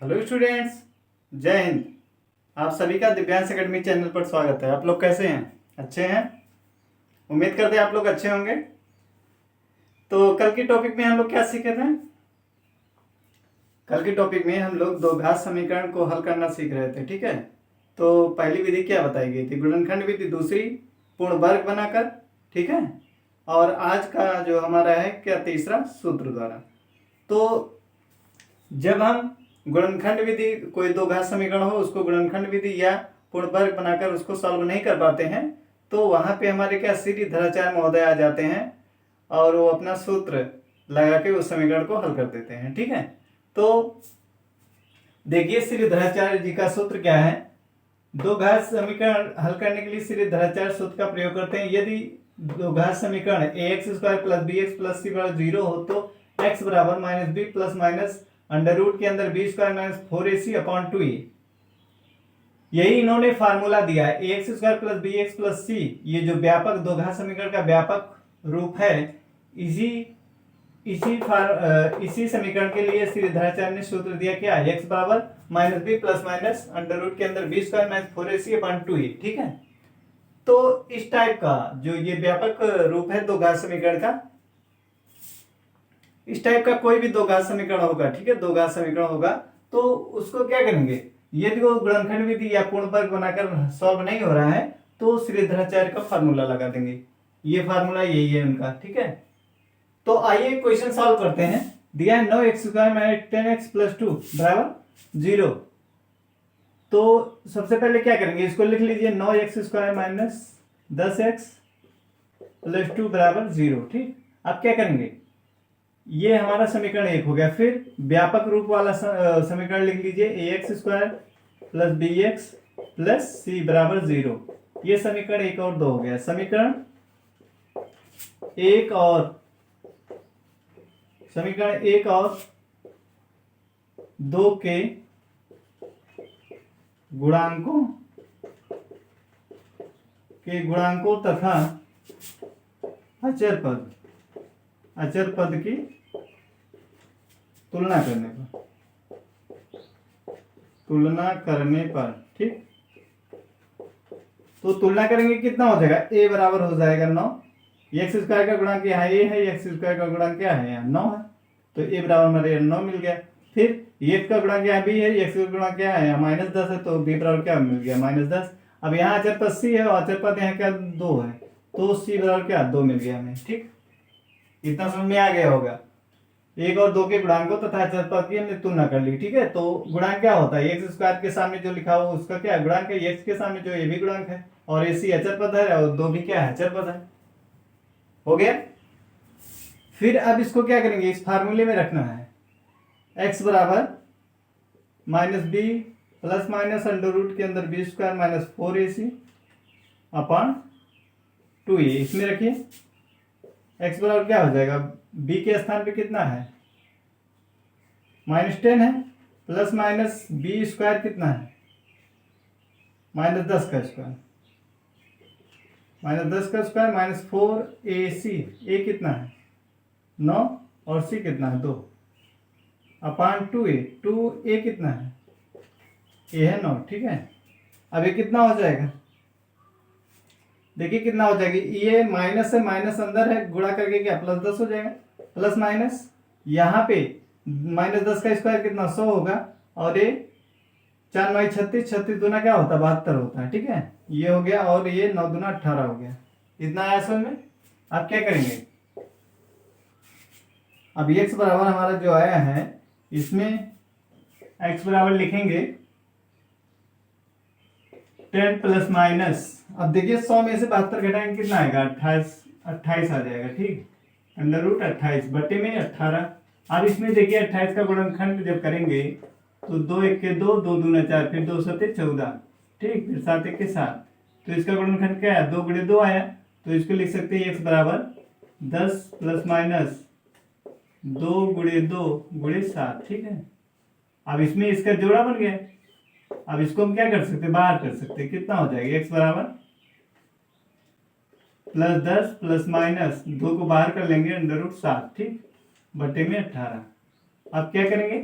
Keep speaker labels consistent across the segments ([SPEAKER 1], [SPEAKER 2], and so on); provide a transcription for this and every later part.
[SPEAKER 1] Hello students, जय हिंद। आप सभी का दिव्यांश एकेडमी चैनल पर स्वागत है। आप लोग कैसे हैं? अच्छे हैं? उम्मीद करते हैं आप लोग अच्छे होंगे। तो कल की टॉपिक में हम लोग क्या सीखे थे? कल की टॉपिक में हम लोग दो घात समीकरण को हल करना सीख रहे थे, ठीक है। तो पहली विधि क्या बताई गई थी? गुणनखंड विधि। दूसरी पूर्ण वर्ग बनाकर, ठीक है। और आज का जो हमारा है क्या, तीसरा सूत्र द्वारा। तो जब हम गुणनखंड विधि, कोई दो घात समीकरण हो उसको गुणनखंड विधि या पूर्ण वर्ग बनाकर उसको सॉल्व नहीं कर पाते हैं, तो वहां पे हमारे क्या श्रीधराचार्य महोदय आ जाते हैं और वो अपना सूत्र लगा के उस समीकरण को हल कर देते हैं, ठीक है। तो देखिए, श्रीधराचार्य जी का सूत्र क्या है। दो घात समीकरण हल करने के लिए श्रीधराचार्य सूत्र का प्रयोग करते हैं। यदि दो घात समीकरण ax² + bx + c 0 हो तो x बराबर -b plus minus under root के अंदर b² - 4ac/2a। यही इन्होंने फार्मूला दिया है, ax² + bx + c। ये जो व्यापक दो घात समीकरण का व्यापक रूप है, इसी समीकरण के लिए श्रीधराचार्य ने सूत्र दिया क्या, x बराबर -b plus minus under root के अंदर b² - 4ac/2a, ठीक है। तो इस टाइप का जो ये व्यापक रूप है दो घात समीकरण का, इस टाइप का कोई भी दो घात समीकरण होगा, ठीक है, दो घात समीकरण होगा, तो उसको क्या करेंगे, यदि वो गुणनखंड विधि या पूर्ण वर्ग बनाकर सॉल्व नहीं हो रहा है तो श्रीधराचार्य का फार्मूला लगा देंगे। ये फार्मूला यही है उनका, ठीक है। तो आइए क्वेश्चन सॉल्व करते हैं। दिया है 9x² - 10x + 2 बराबर 0। तो सबसे पहले क्या करेंगे, इसको लिख लीजिए 9x² - 10x + 2 बराबर 0, ठीक। अब क्या करेंगे, ये हमारा समीकरण 1 हो गया। फिर व्यापक रूप वाला समीकरण लिख लीजिए ax² + bx + c बराबर 0। ये समीकरण 1 और 2 हो गया। समीकरण 1 और 2 के गुणांकों तथा अचर पद की तुलना करने पर, ठीक। तो तुलना करेंगे, कितना हो जाएगा, a बराबर हो जाएगा 9। x² का गुणांक यहाँ a है, x² का गुणांक क्या है, यहाँ 9 है, तो a बराबर हमारे 9 मिल गया। फिर x का गुणांक यहाँ b है, x का गुणांक क्या है, यहाँ -10 है, तो b बराबर क्या मिल गया, -10। अब यहाँ अचर पद c है और अचर पद यहाँ क्या 2 है, तो c बराबर क्या 2 मिल गया हमें, ठीक। इतना समझ में आ गया होगा। 1 और 2 के गुणांकों तथा अचर पद की हमने तुलना कर ली, ठीक है। तो गुणांक क्या होता है, x² के सामने जो लिखा हो उसका क्या गुणांक है, x के सामने जो ये भी गुणांक है, और ac अचर पद है और 2 भी क्या है, अचर पद है। हो गया। फिर अब इसको क्या करेंगे, इस फार्मूले में रखना है, x बराबर -b plus minus under root के अंदर b² - 4ac/2a। इसमें रखिए, x बराबर क्या हो जाएगा, b के स्थान पे कितना है, -10 है, प्लस माइनस b² कितना है, -10 का स्क्वायर, -4ac। a कितना है 9 और c कितना है 2/2a। 2a कितना है, a है 9, ठीक है। अब ये कितना हो जाएगा, देखिए कितना हो जाएगी, ये माइनस है, माइनस अंदर है, गुणा करके क्या +10 हो जाएगा, प्लस माइनस यहाँ पे -10 का स्क्वायर कितना 100 होगा, और ये 4 9 36, 36 दूना क्या होता है 72 होता है, ठीक है। ये हो गया, और ये 9 दूना 18 हो गया। इतना आया समझ में। अब क्या करेंगे, अब x बराबर हमारा जो आया है, इसमें x बराबर लिखेंगे 10 प्लस माइनस, अब देखिए 100 में से 72 घटाएंगे कितना आएगा, 28 आ जाएगा, ठीक। अंडर रूट 28 बटे में 18। अब इसमें देखिए 28 का गुणनखंड जब करेंगे तो 2 1 के 2, 2 दूना 4, फिर 2 7 14, ठीक, फिर 7 1 के 7, तो इसका गुणनखंड क्या है, 2 × 2 आया, तो इसको लिख सकते हैं x बराबर 10 प्लस माइनस 2 × 2 × 7, ठीक है। अब इसमें इसका जोड़ा बन गया। अब इसको हम क्या कर सकते हैं, बाहर कर सकते हैं, कितना हो जाएगा, x बराबर +10 प्लस माइनस 2 को बाहर कर लेंगे, अंडर रूट 7, ठीक, बटे में 18। अब क्या करेंगे,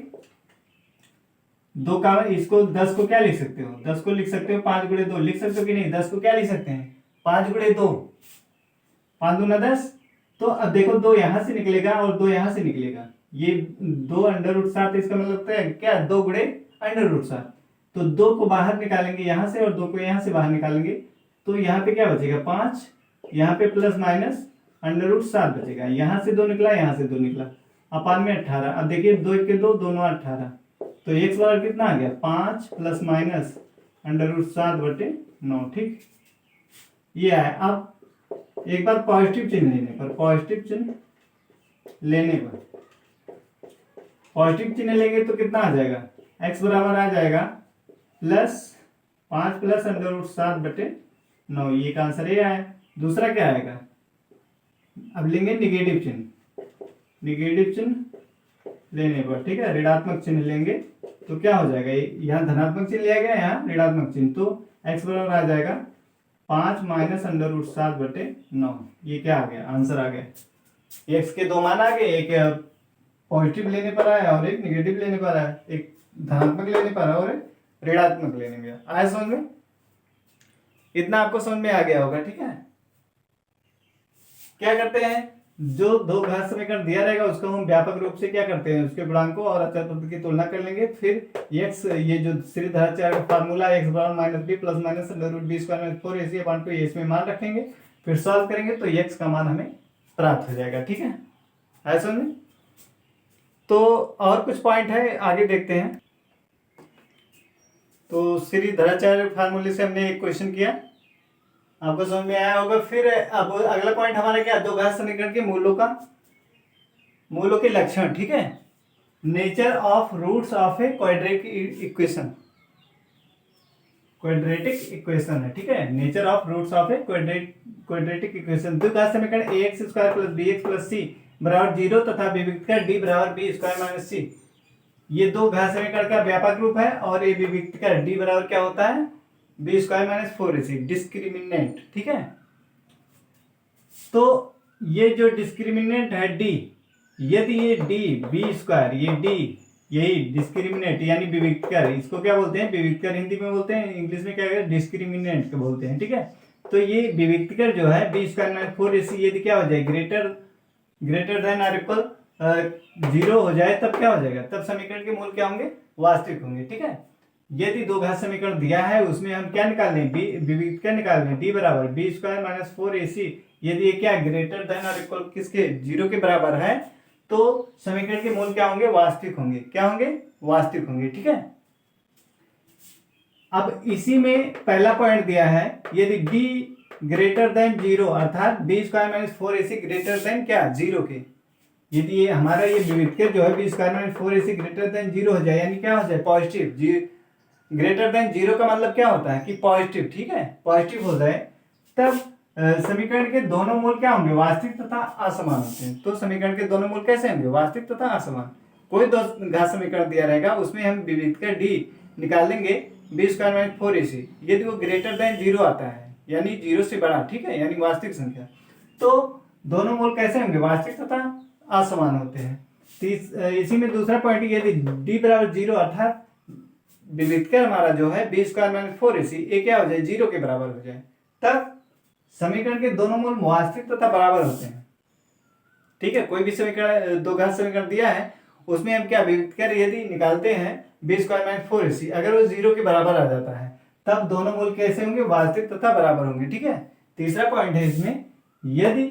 [SPEAKER 1] दो का इसको 10 को क्या लिख सकते हो, 10 को लिख सकते हो 5 गुणे 2 लिख सकते हो कि नहीं, 10 को क्या लिख सकते हैं 5 गुणे 2, 5 दूना 10। तो अब देखो 2 यहां से निकलेगा और 2 यहां से निकलेगा, ये 2 अंडर रूट 7, इसका मतलब है क्या 2 गुणे अंडर रूट 7। तो 2 को बाहर निकालेंगे यहां से और 2 को यहां से बाहर निकालेंगे, तो यहाँ पे क्या बचेगा 5, यहाँ पे प्लस माइनस अंडर रूट 7 बचेगा, यहाँ से 2 निकला यहाँ से 2 निकला, अपान में 18। अब देखिए 2 1 2 दोनों 18, तो x बराबर कितना आ गया 5 प्लस माइनस अंडर रूट 7 बटे 9। ठीक, ये है। अब एक बार पॉजिटिव चिन्ह लेने पर, पॉजिटिव चिन्ह लेने पर, पॉजिटिव चिन्ह लेंगे तो कितना आ जाएगा, x बराबर आ जाएगा प्लस 5 प्लस अंडर रूट 7 बटे 9, ये का आंसर ये आया। दूसरा क्या आएगा, अब लेंगे निगेटिव चिन्ह, निगेटिव चिन्ह लेने पर, ठीक है, ऋणात्मक चिन्ह लेंगे तो क्या हो जाएगा, यहाँ धनात्मक चिन्ह लिया गया, यहाँ ऋणात्मक चिन्ह, तो x बराबर आ जाएगा 5 माइनस अंडर रूट 7 बटे 9। ये क्या आ गया, आंसर आ गया। x के दो मान आ गए, एक पॉजिटिव लेने पर आया और एक निगेटिव लेने पर आया, एक धनात्मक लेने पर और एक ऋणात्मक लेने में आया। समझ में, इतना आपको समझ में आ गया होगा। ठीक है, क्या करते हैं, जो दो घात समीकरण दिया रहेगा उसको हम व्यापक रूप से क्या करते हैं, उसके गुणांकों और अचर पद की तुलना कर लेंगे, फिर x, ये जो श्रीधराचार्य का फार्मूला x बराबर minus b plus minus under root b square minus 4ac upon 2 इसमें मान रखेंगे, फिर सॉल्व करेंगे तो x का मान हमें प्राप्त हो जाएगा। ठीक है, आया समझ में। तो और कुछ पॉइंट है, आगे देखते हैं। तो श्रीधराचार्य फार्मूले से हमने एक क्वेश्चन किया, आपको समझ में आया होगा। फिर अब अगला पॉइंट हमारा क्या, दो घात समीकरण के मूलों के लक्षण। ठीक है, nature of roots of a quadratic equation, quadratic equation है। ठीक है, nature of roots of a quadratic equation. दो घात समीकरण ax square plus bx plus c बराबर 0 तथा विविक्तकर d बराबर b स्क्वायर माइनस c, ये दो घात समीकरण का व्यापक रूप है, और ये विविक्तकर d बराबर क्या होता है b square minus 4ac discriminant. ठीक है, तो ये जो डिस्क्रिमिनेंट है d, यदि ये d बी स्क्वायर, ये d यही डिस्क्रिमिनेंट यानी विविक्तकर, इसको क्या बोलते हैं विविक्तकर, हिंदी में बोलते हैं, इंग्लिश में क्या है डिस्क्रिमिनेंट बोलते हैं। ठीक है, तो ये विविक्तकर जो है बी स्क्वायर माइनस 4ac यदि क्या हो जाए ग्रेटर देन और इक्वल 0 हो जाए, तब क्या हो जाएगा, तब समीकरण के मूल क्या होंगे, वास्तविक होंगे। ठीक है, यदि दो घात समीकरण दिया है उसमें हम क्या निकाल लें, विविक्तकर निकाल लें, डी बराबर बी स्क्वायर माइनस 4ac, यदि ये क्या ग्रेटर देन और इक्वल किसके 0 के बराबर है, तो समीकरण के मूल क्या होंगे, वास्तविक होंगे। क्या होंगे, वास्तविक होंगे। ठीक है, अब इसी में पहला पॉइंट दिया है, यदि b ग्रेटर देन 0 अर्थात b square minus 4ac greater than क्या 0 के, यदि ये हमारा ये विविक्तकर जो है b square minus 4ac greater than 0 हो जाए, यानी क्या हो जाए पॉजिटिव, ग्रेटर देन 0 का मतलब क्या होता है कि पॉजिटिव। ठीक है, पॉजिटिव हो जाए, तब समीकरण के दोनों मूल क्या होंगे, वास्तविक तथा असमान होते हैं। तो समीकरण के दोनों मूल कैसे होंगे, वास्तविक तथा असमान। कोई दो घात समीकरण दिया रहेगा उसमें हम विविक्तकर डी निकाल लेंगे बी स्क्वायर माइनस 4ac, यदि वो ग्रेटर देन 0 आता है यानी 0 से बड़ा, ठीक है, यानी वास्तविक संख्या, तो दोनों मूल कैसे होंगे, वास्तविक तथा असमान होते हैं। इसी में दूसरा पॉइंट, यदि डी बराबर 0 अर्थात विविक्तकर हमारा जो है बी स्क्वायर माइनस 4ac ये क्या हो जाए 0 के बराबर हो जाए, तब समीकरण के दोनों मूल वास्तविक तथा बराबर होते हैं। ठीक है, कोई भी समीकरण दो घात समीकरण दिया है उसमें हम क्या विविक्तकर यदि निकालते हैं बी स्क्वायर माइनस 4ac, अगर वो 0 के बराबर आ जाता है तब दोनों मूल कैसे होंगे, वास्तविक तथा बराबर होंगे। ठीक है, तीसरा पॉइंट है इसमें, यदि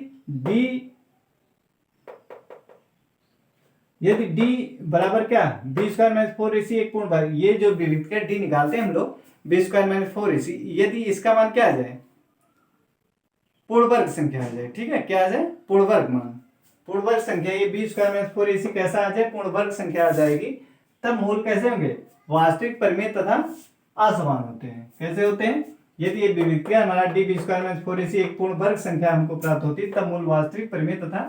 [SPEAKER 1] d बराबर क्या बी स्क्वायर माइनस 4ac एक पूर्ण वर्ग, ये जो विविक्तकर d निकालते हैं हम लोग बी स्क्वायर माइनस 4ac, यदि इसका मान क्या आ जाए, पूर्ण वर्ग संख्या आ जाए। ठीक है, क्या आ जाए, पूर्ण वर्ग मान, पूर्ण वर्ग संख्या, ये बी स्क्वायर माइनस 4ac कैसा आ जाए, पूर्ण वर्ग संख्या आ जाएगी, तब मूल कैसे होंगे, वास्तविक, परिमेय तथा असमान होते हैं। कैसे होते हैं, यदि ये विविक्तकर हमारा D B square minus 4ac एक पूर्ण वर्ग संख्या हमको प्राप्त होती है, तब मूल वास्तविक, परिमेय तथा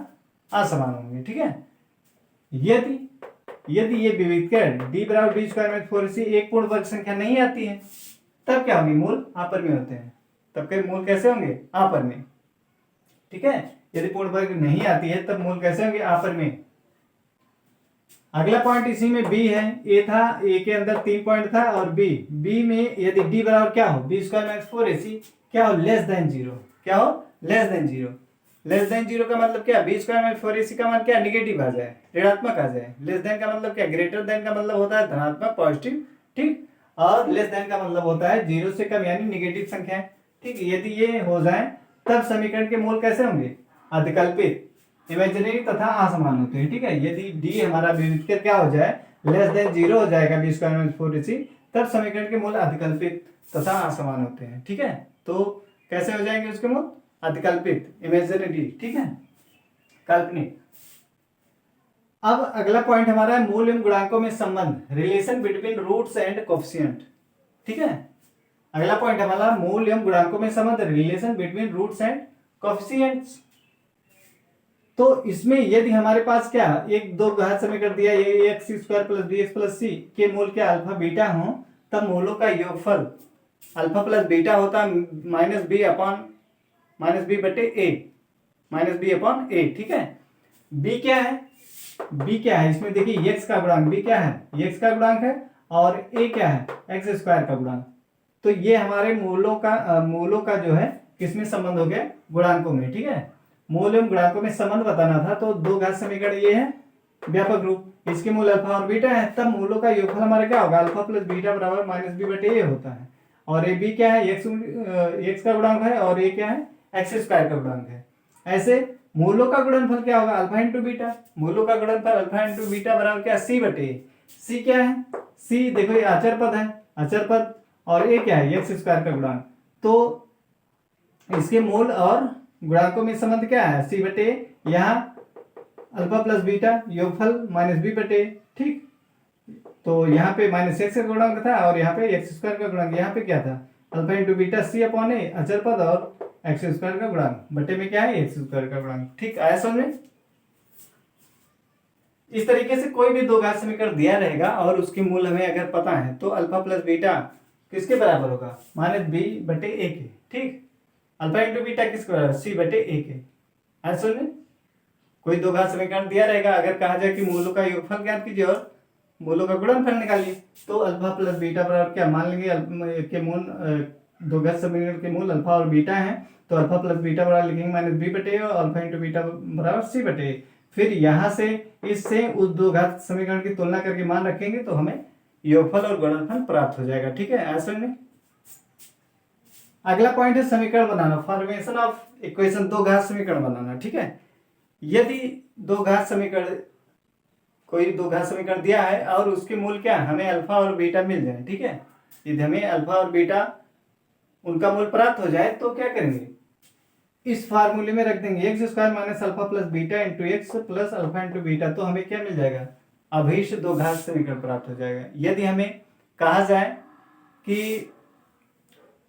[SPEAKER 1] असमान होंगे। ठीक है, यदि ये विविक्तकर d बराबर बी स्क्वायर माइनस 4ac एक पूर्ण वर्ग संख्या नहीं आती है, तब क्या होंगे, मूल अपरिमेय होते हैं। तब के मूल कैसे होंगे, अपरिमेय। ठीक है, यदि पूर्ण वर्ग नहीं आती है तब मूल कैसे होंगे, अपरिमेय। अगला पॉइंट इसी में बी है। ए था, ए के अंदर 3 पॉइंट था और बी में यदि डी बराबर क्या हो, बी स्क्वायर माइनस 4ac क्या हो, लेस देन जीरो। क्या हो, less than zero. Less than zero का मतलब क्या, बी स्क्वायर माइनस 4ac का मान क्या, निगेटिव आ जाए, ऋणात्मक आ जाए। लेस देन का मतलब क्या, ग्रेटर देन का मतलब होता है धनात्मक, पॉजिटिव, ठीक। और लेस देन का मतलब होता है जीरो से कम यानी निगेटिव संख्या, ठीक। यदि ये हो जाए तब समीकरण के मूल कैसे होंगे, अधिकल्पित, इमेजिनरी तथा असमान होते हैं, ठीक है। यदि डी हमारा विविधकर क्या हो जाए, लेस देन जीरो हो जाएगा बी स्क्वायर माइनस 4ac, तब समीकरण के मूल अधिकल्पित तथा असमान होते हैं, ठीक है। तो कैसे हो जाएंगे उसके मूल, अधिकल्पित, इमेजिनरी, ठीक है, काल्पनिक। अब अगला पॉइंट हमारा है मूल एवं गुणांकों में संबंध, relation between roots and coefficient, ठीक है। अगला पॉइंट हमारा मूल एवं गुणांकों में संबंध, relation between roots and coefficients. तो इसमें यदि हमारे पास क्या, एक दो घात समीकरण दिया, ये X square plus B X plus C के मूल क्या अल्फा बीटा हो, तब मूलों का योगफल अल्फा प्लस बीटा होता है minus b upon minus b बटे a, minus b upon a, ठीक है। बी क्या है, बी क्या है इसमें देखिए, एक्स का गुणांक, बी क्या है, एक्स का गुणांक है, और ए क्या है, एक्स स्क्वायर का गुणांक। तो ये हमारे मूलों का जो है किसमें संबंध हो गया, गुणांकों में, ठीक है। मूल एवं गुणांकों में संबंध बताना था, तो दो घात समीकरण ये है व्यापक रूप, इसके मूल अल्फा और बीटा है, तब मूलों का योगफल हमारा क्या होगा, अल्फा प्लस बीटा बराबर माइनस बी बटे ए होता है। और ए बी क्या है, एक्स का गुणांक है, और ए क्या है, एक्स स्क्वायर का गुणांक है। ऐसे मूलों का गुणनफल क्या होगा, अल्फा इंटू बीटा, मूलों का गुणनफल अल्फा इंटू बीटा बराबर क्या, सी बटे ए। सी क्या है, सी देखो ये अचर पद है, अचर पद, और ए क्या है, एक्स स्क्वायर का गुणांक। तो इसके मूल और गुणांकों में संबंध क्या है, सी बटे, यहाँ अल्फा प्लस बीटा योगफल माइनस बी बटे, ठीक। तो यहाँ पे माइनस एक्स का गुणांक था, और यहाँ पे एक्स स्क्वायर का गुणांक, यहाँ पे क्या था, अल्फा इंटू बीटा सी अपॉन ए अचर पद, और एक्स स्क्वायर का गुणांक बटे में क्या है, एक्स स्क्वायर का गुणांक, ठीक। आया समझ में। इस तरीके से कोई भी दो घात समीकरण दिया रहेगा और उसके मूल हमें अगर पता है, तो अल्फा प्लस बीटा किसके बराबर होगा, माइनस बी बटे ए के, ठीक। अल्फा इंटू बीटा किसके बराबर, सी बटे ए के। आया समझ में। कोई दो घात समीकरण दिया रहेगा, अगर कहा जाए कि मूलों का योगफल ज्ञात कीजिए और मूलों का गुणनफल निकालिए, तो अल्फा प्लस बीटा बराबर क्या मान लेंगे, के मूल दो घात समीकरण के मूल अल्फा और बीटा है, तो अल्फा प्लस बीटा बराबर लिखेंगे माइनस बी बटे और अल्फा इंटू बीटा बराबर सी बटे। फिर यहां से इससे उस दो घात समीकरण की तुलना करके मान रखेंगे, तो हमें योगफल और गुणनफल प्राप्त हो जाएगा, ठीक है। ऐसे में अगला पॉइंट है समीकरण बनाना, फॉर्मेशन ऑफ इक्वेशन, दो घात समीकरण बनाना, ठीक है। यदि दो घात समीकरण, कोई दो घात समीकरण दिया है और उसके मूल क्या, हमें अल्फा और बीटा मिल जाए, ठीक है। यदि हमें अल्फा और बीटा उनका मूल प्राप्त हो जाए, तो क्या करेंगे, इस फार्मूले में रख देंगे x square minus alpha plus beta into x plus alpha into beta, तो हमें क्या मिल जाएगा, अभीष्ट दो घात समीकरण प्राप्त हो जाएगा। यदि हमें कहा जाए कि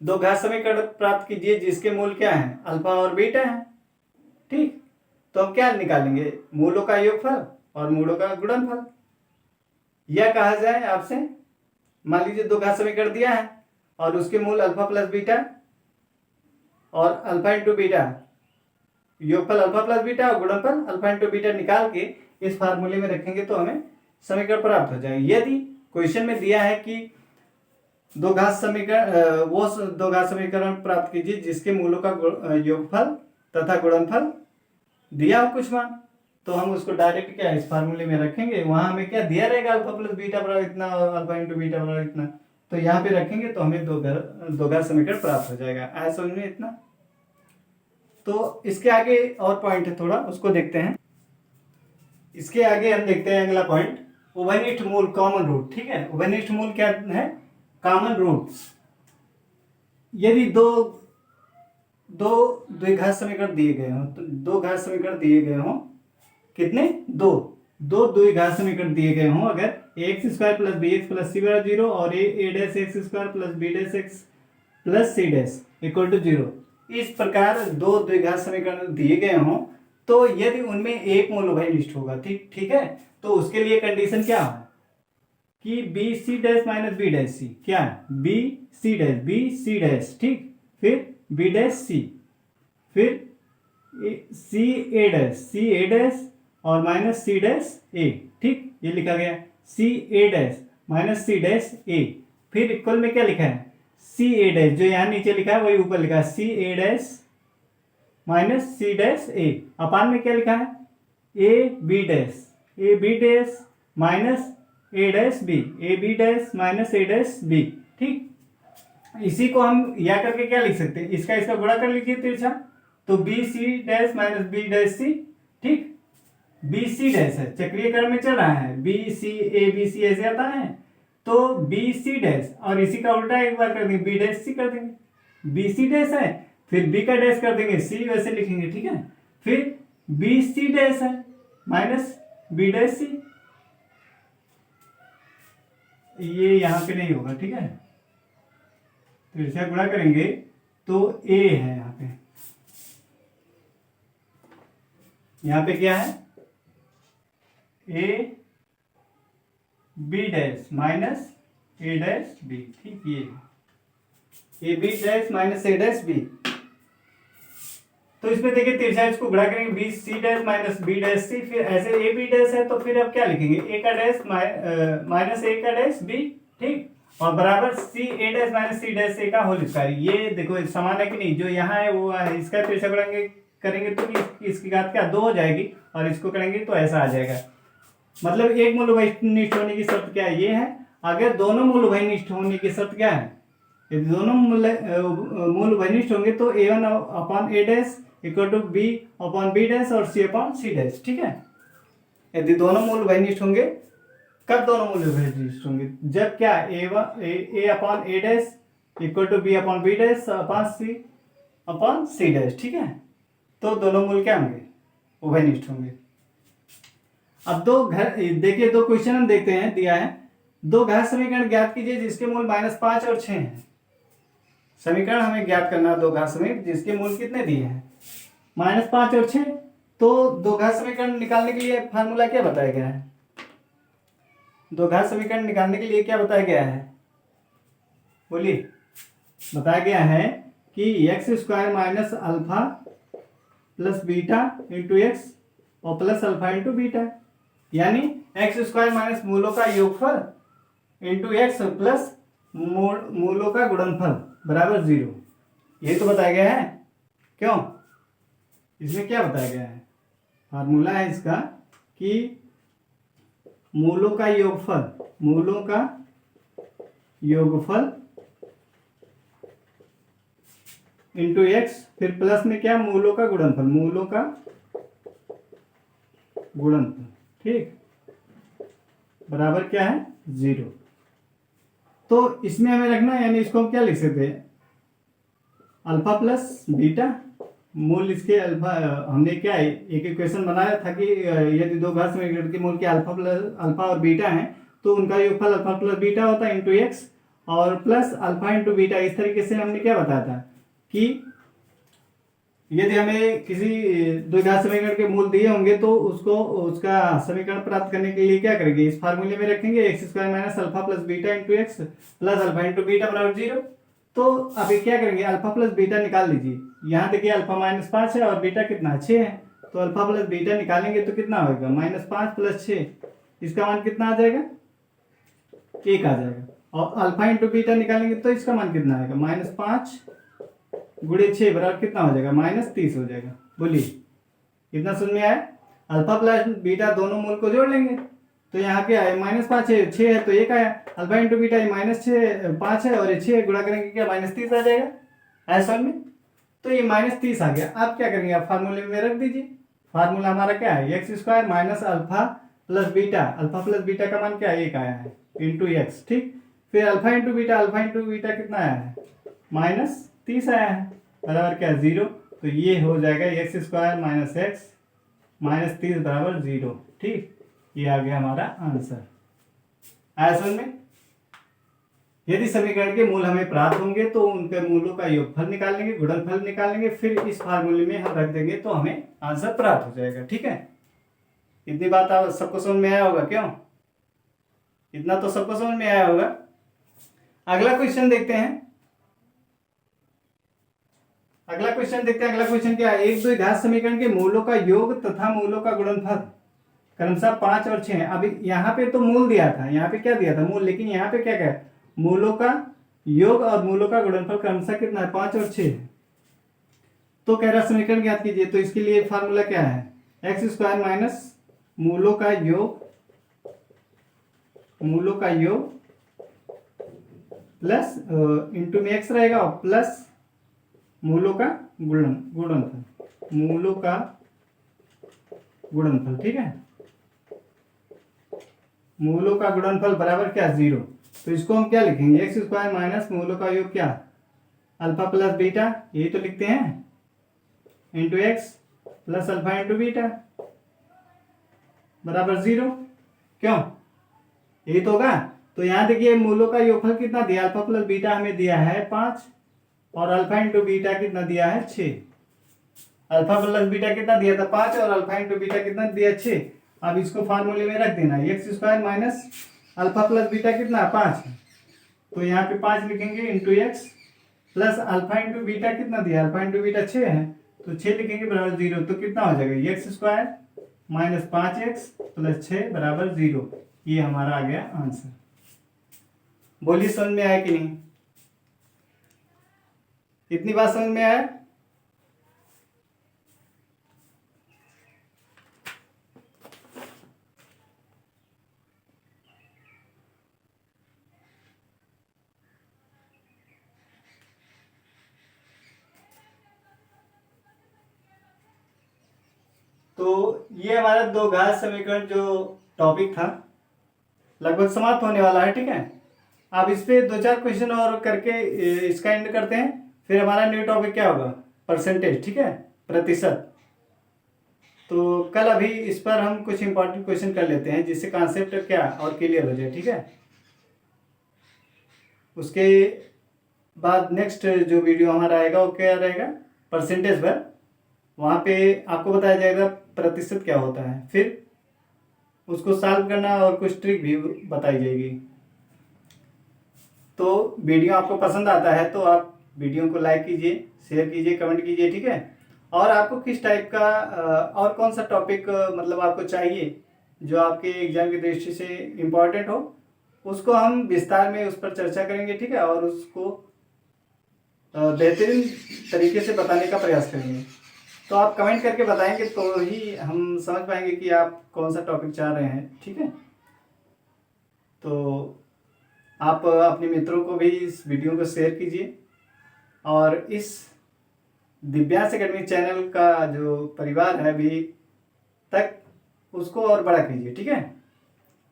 [SPEAKER 1] दो घात समीकरण प्राप्त कीजिए जिसके मूल क्या है, अल्फा और बीटा है, ठीक, तो हम क्या निकालेंगे, मूलों का योगफल और मूलों का गुणनफल। यह कहा जाए आपसे, मान लीजिए दो घात समीकरण दिया है और उसके मूल अल्फा प्लस बीटा और अल्फा इंटू बीटा, योगफल अल्फा प्लस बीटा और गुणनफल अल्फा इंटू बीटा निकाल के इस फार्मूले में रखेंगे, तो हमें समीकरण प्राप्त हो जाएगा। यदि क्वेश्चन में दिया है कि दो घात समीकरण, वो दो घात समीकरण प्राप्त कीजिए जिसके मूलों का योगफल तथा गुणनफल दिया हो कुछ मान, तो हम उसको डायरेक्ट क्या इस फार्मूले में रखेंगे। वहां हमें क्या दिया रहेगा, अल्फा प्लस बीटा बराबर इतना और अल्फा इंटू बीटा बराबर इतना, तो यहाँ पे रखेंगे तो हमें दो घात समीकरण प्राप्त हो जाएगा। आया समझ में इतना। तो इसके आगे और पॉइंट है थोड़ा, उसको देखते हैं। इसके आगे हम देखते हैं अगला पॉइंट, उभयनिष्ठ मूल कॉमन रूट, ठीक है। उभयनिष्ठ मूल क्या है, कॉमन रूट। यदि दो द्विघात समीकरण दिए गए हों, तो दो घात समीकरण दिए गए हों, कितने, दो द्विघात समीकरण दिए गए हों, अगर X square plus B X plus C बराबर 0 और A dash X square plus B dash X plus C dash equal to 0, इस प्रकार दो द्विघात समीकरण दिए गए हों, तो यदि उनमें एक मूल उभयनिष्ठ होगा, ठीक है, तो उसके लिए कंडीशन क्या है कि B C dash minus B dash C, क्या है, बी सी डैश, ठीक, फिर बी डैश सी, फिर सी ए डैश और माइनस सी डैश ए, ठीक। ये लिखा गया सी a dash minus c dash ए, फिर इक्वल में क्या लिखा है सी ए डैश, जो यहाँ नीचे लिखा है वही ऊपर लिखा है c a dash minus c dash a, upon में क्या लिखा है A B dash minus A dash b, a B dash minus A dash B. ठीक, इसी को हम या करके क्या लिख सकते हैं, इसका गुणा कर लीजिए तिरछा, तो B C dash minus B dash C. ठीक, बी सी डैश है, चक्रीय क्रम में चल रहा है, B C A B C ऐसे आता है, तो बी सी डैश और इसी का उल्टा एक बार कर देंगे बी डैश सी कर देंगे, बी सी डैश है फिर बी का डैश कर देंगे सी वैसे लिखेंगे। ठीक है, फिर बी सी डैश है माइनस बी डैश सी, ये यहां पे नहीं होगा। ठीक है, तो इसे गुणा करेंगे तो ए है यहाँ पे क्या है A B dash minus A dash B. ठीक, ये A B dash minus A dash B, तो इसमें देखिए तिरछा इसको गुणा करेंगे B C dash minus B dash C, फिर ऐसे ए बी डैश है तो फिर अब क्या लिखेंगे ए का डैश माइनस ए का डैश बी। ठीक, और बराबर सी a dash minus c dash ए का होल स्क्वायर। ये देखो समान है कि नहीं, जो यहाँ है वो है, इसका तिरछा गुणा करेंगे तो इसकी घात क्या 2 हो जाएगी, और इसको करेंगे तो ऐसा आ जाएगा। मतलब एक मूल उभयनिष्ठ होने की शर्त क्या है, ये है अगर दोनों मूल उभयनिष्ठ होने की शर्त क्या है, यदि दोनों मूल उभयनिष्ठ होंगे तो a1 upon a dash equal to b upon b dash और c अपॉन c डैश। ठीक है, यदि दोनों मूल उभयनिष्ठ होंगे, कब दोनों मूल उभयनिष्ठ होंगे, जब क्या a upon a dash equal to b upon b dash upon c dash. ठीक है, तो दोनों मूल क्या होंगे उभयनिष्ठ होंगे। अब देखिए दो क्वेश्चन हम देखते हैं, दिया है दो घात समीकरण ज्ञात कीजिए जिसके मूल -5 और 6 हैं। समीकरण हमें ज्ञात करना दो घात समीकरण जिसके मूल कितने दिए हैं -5 और 6। तो दो घात समीकरण निकालने के लिए फार्मूला क्या बताया गया है, दो घात समीकरण निकालने के लिए क्या बताया गया है, बोलिए। बताया गया है कि x square minus alpha plus beta into x और प्लस अल्फा इंटू बीटा, यानी एक्स स्क्वायर माइनस मूलों का योगफल इंटू एक्स प्लस मूलों का गुणनफल बराबर 0। ये तो बताया गया है। क्यों, इसमें क्या बताया गया है, फार्मूला है इसका कि मूलों का योगफल इंटू एक्स, फिर प्लस में क्या मूलों का गुणनफल। ठीक, बराबर क्या है 0। तो इसमें हमें रखना है, यानी इसको हम क्या लिख सकते हैं अल्फा प्लस बीटा, मूल इसके अल्फा, हमने क्या है एक इक्वेशन बनाया था कि यदि दो घात समीकरण के मूल के अल्फा और बीटा हैं तो उनका योगफल अल्फा प्लस बीटा होता है इंटू एक्स और प्लस अल्फा इंटू बीटा। इस तरीके से हमने क्या बताया था कि यदि हमें किसी द्विघात समीकरण के मूल दिए होंगे तो उसका समीकरण प्राप्त करने के लिए क्या करेंगे, इस फार्मूले में रखेंगे x square minus alpha plus beta into x plus alpha into beta बराबर 0। तो अभी क्या करेंगे अल्फा प्लस बीटा निकाल लीजिए, यहाँ देखिए अल्फा -5 है और बीटा कितना 6 है, तो अल्फा प्लस बीटा निकालेंगे तो कितना होगा -5 प्लस 6, इसका मान कितना आ जाएगा 1 आ जाएगा। और अल्फा इंटू बीटा निकालेंगे तो इसका मान कितना आएगा -5 गुणे 6 बराबर कितना हो जाएगा -30 हो जाएगा। बोलिए कितना समझ में आया। अल्फा प्लस बीटा दोनों मूल को जोड़ लेंगे तो यहाँ क्या है -5 है 6 है तो 1 आया, अल्फा इंटू बीटा -5 है और ये 6 गुणा करेंगे क्या -30 आ जाएगा ऐसा में, तो ये -30 आ गया। आप क्या करेंगे आप फार्मूले में रख दीजिए, फार्मूला हमारा क्या है x square minus alpha plus beta का मान क्या है 1 आया है इंटू एक्स। ठीक, फिर अल्फा इंटू बीटा कितना आया है -30 आया है बराबर क्या 0, तो ये हो जाएगा एक्स स्क्वायर माइनस एक्स -30 बराबर 0। ठीक, ये आ गया हमारा आंसर। आया समझ में। यदि समीकरण के मूल हमें प्राप्त होंगे तो उनके मूलों का योगफल निकाल लेंगे, गुणनफल निकाल लेंगे, फिर इस फार्मूले में हम रख देंगे तो हमें आंसर प्राप्त हो जाएगा। ठीक है, इतनी बात आप सबको समझ में आया होगा, क्यों इतना तो सबको समझ में आया होगा। अगला क्वेश्चन देखते हैं। अगला क्वेश्चन क्या है, एक द्विघात समीकरण के मूलों का योग तथा मूलों का गुणनफल क्रमशः 5 और 6 हैं। अभी यहाँ पे तो मूल दिया था, यहाँ पे क्या दिया था, मूल, लेकिन यहाँ पे क्या क्या है, मूलों का योग और मूलों का गुणनफल क्रमशः कितना है, 5 और 6 है। तो कह रहा समीकरण ज्ञात कीजिए। तो इसके लिए फार्मूला क्या है, एक्स स्क्वायर माइनस मूलों का योग, मूलों का योग प्लस इंटू में एक्स रहेगा और प्लस मूलों का गुणनफल, मूलों का गुणनफल, ठीक है। मूलों का गुणनफल बराबर क्या, 0। तो इसको हम क्या लिखेंगे, एक्स स्क्वायर माइनस मूलों का योग क्या, अल्फा प्लस बीटा, यही तो लिखते हैं, into x plus alpha into beta बराबर 0। क्यों, यही तो होगा। तो यहाँ देखिए मूलों का योगफल कितना दिया, अल्फा प्लस बीटा हमें दिया है 5 और अल्फा इंटू बीटा कितना दिया है 6। अल्फा प्लस बीटा कितना दिया था 5 और अल्फा इंटू बीटा कितना दिया 6। अब इसको फार्मूले में रख देना, x square minus alpha plus beta कितना 5, तो यहाँ पे 5 लिखेंगे into x plus alpha into beta कितना दिया, अल्फा इंटू बीटा 6 है, तो 6 लिखेंगे बराबर 0। तो कितना हो जाएगा, x square minus 5x plus 6 बराबर 0। ये हमारा आ गया आंसर। बोलिए समझ में आया कि नहीं, इतनी बात समझ में आया। तो ये हमारा दो घात समीकरण जो टॉपिक था लगभग समाप्त होने वाला है, ठीक है। अब इस पे 2-4 क्वेश्चन और करके इसका एंड करते हैं, फिर हमारा न्यू टॉपिक क्या होगा, परसेंटेज, ठीक है, प्रतिशत। तो कल अभी इस पर हम कुछ इंपॉर्टेंट क्वेश्चन कर लेते हैं जिससे कॉन्सेप्ट क्या और क्लियर हो जाए, ठीक है। उसके बाद नेक्स्ट जो वीडियो हमारा आएगा वो क्या रहेगा, परसेंटेज पर, वहाँ पे आपको बताया जाएगा प्रतिशत क्या होता है, फिर उसको सॉल्व करना और कुछ ट्रिक भी बताई जाएगी। तो वीडियो आपको पसंद आता है तो आप वीडियो को लाइक कीजिए, शेयर कीजिए, कमेंट कीजिए, ठीक है। और आपको किस टाइप का और कौन सा टॉपिक मतलब आपको चाहिए जो आपके एग्जाम की दृष्टि से इम्पोर्टेंट हो, उसको हम विस्तार में उस पर चर्चा करेंगे, ठीक है, और उसको बेहतरीन तरीके से बताने का प्रयास करेंगे। तो आप कमेंट करके बताएंगे तो ही हम समझ पाएंगे कि आप कौन सा टॉपिक चाह रहे हैं, ठीक है। तो आप अपने मित्रों को भी इस वीडियो को शेयर कीजिए और इस दिव्यांश एकेडमिक चैनल का जो परिवार है अभी तक, उसको और बड़ा कीजिए, ठीक है।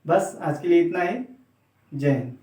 [SPEAKER 1] बस आज के लिए इतना ही। जय हिंद।